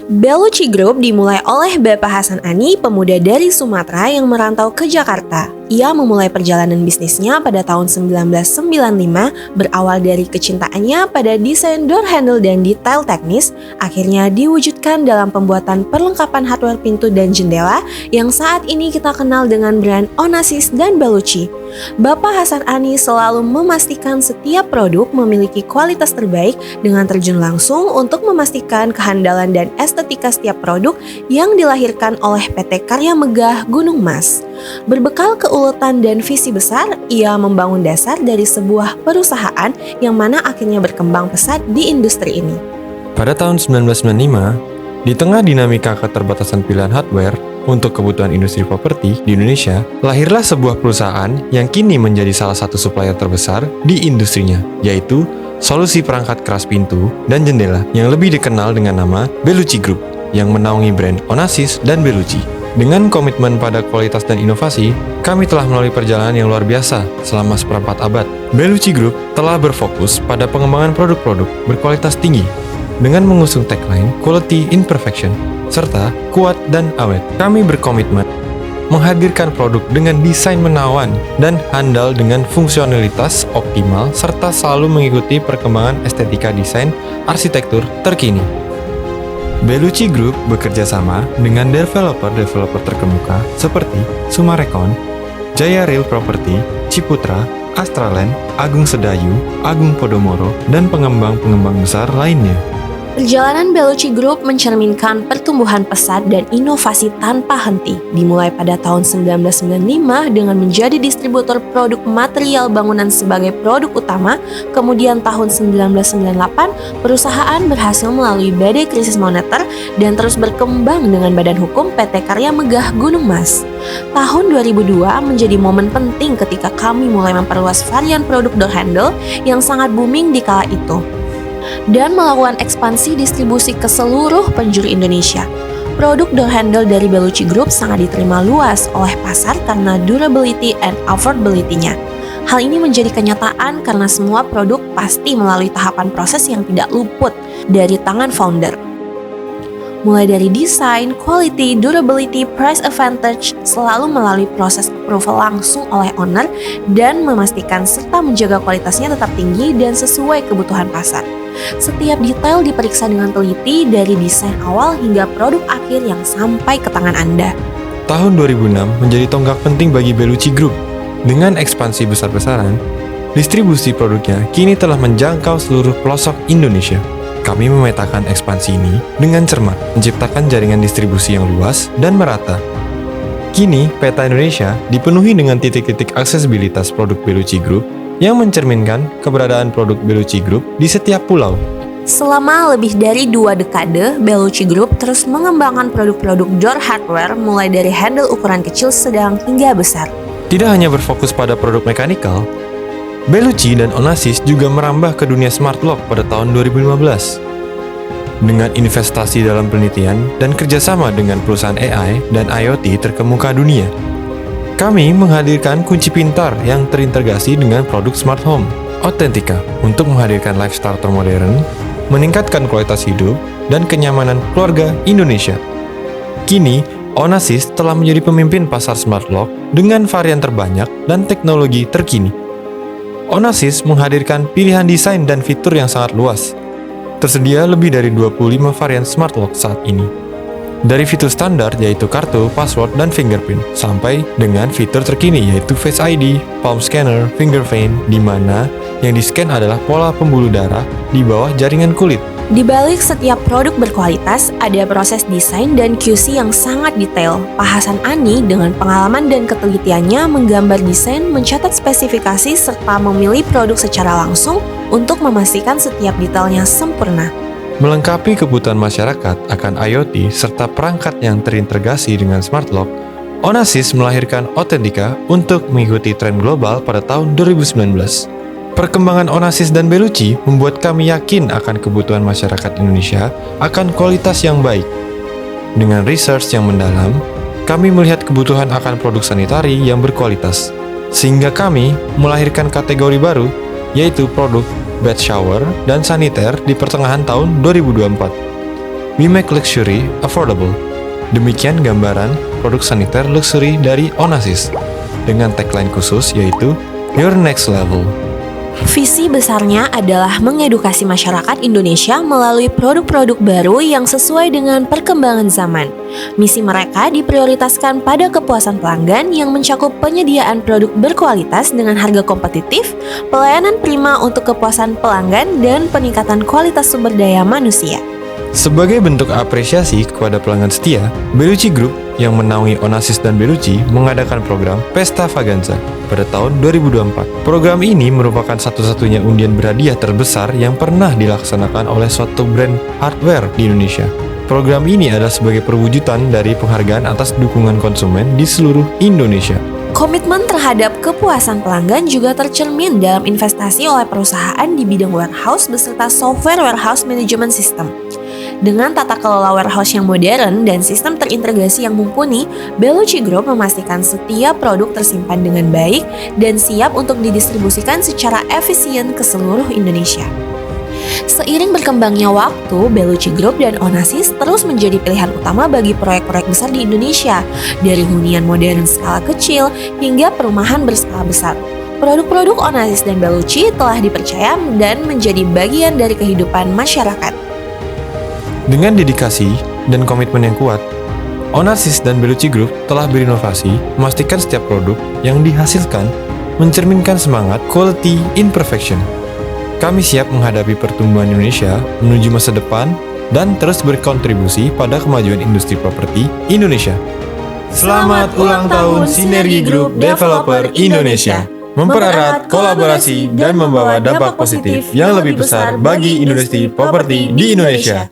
Bellucci Group dimulai oleh Bapak Hasan Ani, pemuda dari Sumatera yang merantau ke Jakarta. Ia memulai perjalanan bisnisnya pada tahun 1995, berawal dari kecintaannya pada desain door handle dan detail teknis, akhirnya diwujudkan dalam pembuatan perlengkapan hardware pintu dan jendela yang saat ini kita kenal dengan brand Onassis dan Bellucci. Bapak Hasan Ani selalu memastikan setiap produk memiliki kualitas terbaik dengan terjun langsung untuk memastikan kehandalan dan estetika setiap produk yang dilahirkan oleh PT Karya Megah Gunung Mas. Berbekal keuletan dan visi besar, ia membangun dasar dari sebuah perusahaan yang mana akhirnya berkembang pesat di industri ini. Pada tahun 1995, di tengah dinamika keterbatasan pilihan hardware untuk kebutuhan industri properti di Indonesia, lahirlah sebuah perusahaan yang kini menjadi salah satu supplier terbesar di industrinya, yaitu solusi perangkat keras pintu dan jendela yang lebih dikenal dengan nama Bellucci Group, yang menaungi brand Onassis dan Bellucci. Dengan komitmen pada kualitas dan inovasi, kami telah melalui perjalanan yang luar biasa selama seperempat abad. Bellucci Group telah berfokus pada pengembangan produk-produk berkualitas tinggi dengan mengusung tagline Quality in Perfection serta kuat dan awet. Kami berkomitmen menghadirkan produk dengan desain menawan dan handal dengan fungsionalitas optimal serta selalu mengikuti perkembangan estetika desain arsitektur terkini. Bellucci Group bekerja sama dengan developer-developer terkemuka seperti Summarecon, Jaya Real Property, Ciputra, Astraland, Agung Sedayu, Agung Podomoro, dan pengembang-pengembang besar lainnya. Perjalanan Bellucci Group mencerminkan pertumbuhan pesat dan inovasi tanpa henti, dimulai pada tahun 1995 dengan menjadi distributor produk material bangunan sebagai produk utama. Kemudian tahun 1998, perusahaan berhasil melalui badai krisis moneter dan terus berkembang dengan badan hukum PT Karya Megah Gunung Mas. Tahun 2002 menjadi momen penting ketika kami mulai memperluas varian produk door handle yang sangat booming di kala itu, dan melakukan ekspansi distribusi ke seluruh penjuru Indonesia. Produk door handle dari Bellucci Group sangat diterima luas oleh pasar karena durability and affordability-nya. Hal ini menjadi kenyataan karena semua produk pasti melalui tahapan proses yang tidak luput dari tangan founder. Mulai dari desain, quality, durability, price advantage, selalu melalui proses approval langsung oleh owner dan memastikan serta menjaga kualitasnya tetap tinggi dan sesuai kebutuhan pasar. Setiap detail diperiksa dengan teliti dari desain awal hingga produk akhir yang sampai ke tangan Anda. Tahun 2006 menjadi tonggak penting bagi Bellucci Group. Dengan ekspansi besar-besaran, distribusi produknya kini telah menjangkau seluruh pelosok Indonesia. Kami memetakan ekspansi ini dengan cermat, menciptakan jaringan distribusi yang luas dan merata. Kini, peta Indonesia dipenuhi dengan titik-titik aksesibilitas produk Bellucci Group yang mencerminkan keberadaan produk Bellucci Group di setiap pulau. Selama lebih dari 2 dekade, Bellucci Group terus mengembangkan produk-produk door hardware mulai dari handle ukuran kecil, sedang, hingga besar. Tidak hanya berfokus pada produk mekanikal, Bellucci dan Onassis juga merambah ke dunia smart lock pada tahun 2015. Dengan investasi dalam penelitian dan kerjasama dengan perusahaan AI dan IoT terkemuka dunia, kami menghadirkan kunci pintar yang terintegrasi dengan produk smart home, Authentica, untuk menghadirkan lifestyle termodern, meningkatkan kualitas hidup, dan kenyamanan keluarga Indonesia. Kini, Onassis telah menjadi pemimpin pasar smart lock dengan varian terbanyak dan teknologi terkini. Onassis menghadirkan pilihan desain dan fitur yang sangat luas. Tersedia lebih dari 25 varian smart lock saat ini. Dari fitur standar yaitu kartu, password, dan fingerprint, sampai dengan fitur terkini yaitu Face ID, Palm Scanner, Fingerprint, di mana yang di-scan adalah pola pembuluh darah di bawah jaringan kulit. Di balik setiap produk berkualitas, ada proses desain dan QC yang sangat detail. Pak Hasan Ani dengan pengalaman dan ketelitiannya menggambar desain, mencatat spesifikasi, serta memilih produk secara langsung untuk memastikan setiap detailnya sempurna. Melengkapi kebutuhan masyarakat akan IoT serta perangkat yang terintegrasi dengan smart lock, Onassis melahirkan Authentica untuk mengikuti tren global pada tahun 2019. Perkembangan Onassis dan Bellucci membuat kami yakin akan kebutuhan masyarakat Indonesia akan kualitas yang baik. Dengan research yang mendalam, kami melihat kebutuhan akan produk sanitari yang berkualitas, sehingga kami melahirkan kategori baru, yaitu produk bed shower dan saniter di pertengahan tahun 2024. We make luxury affordable. Demikian gambaran produk saniter luxury dari Onassis dengan tagline khusus yaitu Your Next Level. Visi besarnya adalah mengedukasi masyarakat Indonesia melalui produk-produk baru yang sesuai dengan perkembangan zaman. Misi mereka diprioritaskan pada kepuasan pelanggan yang mencakup penyediaan produk berkualitas dengan harga kompetitif, pelayanan prima untuk kepuasan pelanggan, dan peningkatan kualitas sumber daya manusia. Sebagai bentuk apresiasi kepada pelanggan setia, Bellucci Group yang menaungi Onassis dan Bellucci mengadakan program Pesta Vaganza pada tahun 2024. Program ini merupakan satu-satunya undian berhadiah terbesar yang pernah dilaksanakan oleh suatu brand hardware di Indonesia. Program ini adalah sebagai perwujudan dari penghargaan atas dukungan konsumen di seluruh Indonesia. Komitmen terhadap kepuasan pelanggan juga tercermin dalam investasi oleh perusahaan di bidang warehouse beserta software warehouse management system. Dengan tata kelola warehouse yang modern dan sistem terintegrasi yang mumpuni, Bellucci Group memastikan setiap produk tersimpan dengan baik dan siap untuk didistribusikan secara efisien ke seluruh Indonesia. Seiring berkembangnya waktu, Bellucci Group dan Onassis terus menjadi pilihan utama bagi proyek-proyek besar di Indonesia, dari hunian modern skala kecil hingga perumahan berskala besar. Produk-produk Onassis dan Bellucci telah dipercaya dan menjadi bagian dari kehidupan masyarakat. Dengan dedikasi dan komitmen yang kuat, Onassis dan Bellucci Group telah berinovasi memastikan setiap produk yang dihasilkan mencerminkan semangat quality in perfection. Kami siap menghadapi pertumbuhan Indonesia menuju masa depan dan terus berkontribusi pada kemajuan industri properti Indonesia. Selamat ulang tahun Sinergi Group Developer Indonesia, mempererat kolaborasi dan membawa dampak positif yang lebih besar bagi industri properti di Indonesia.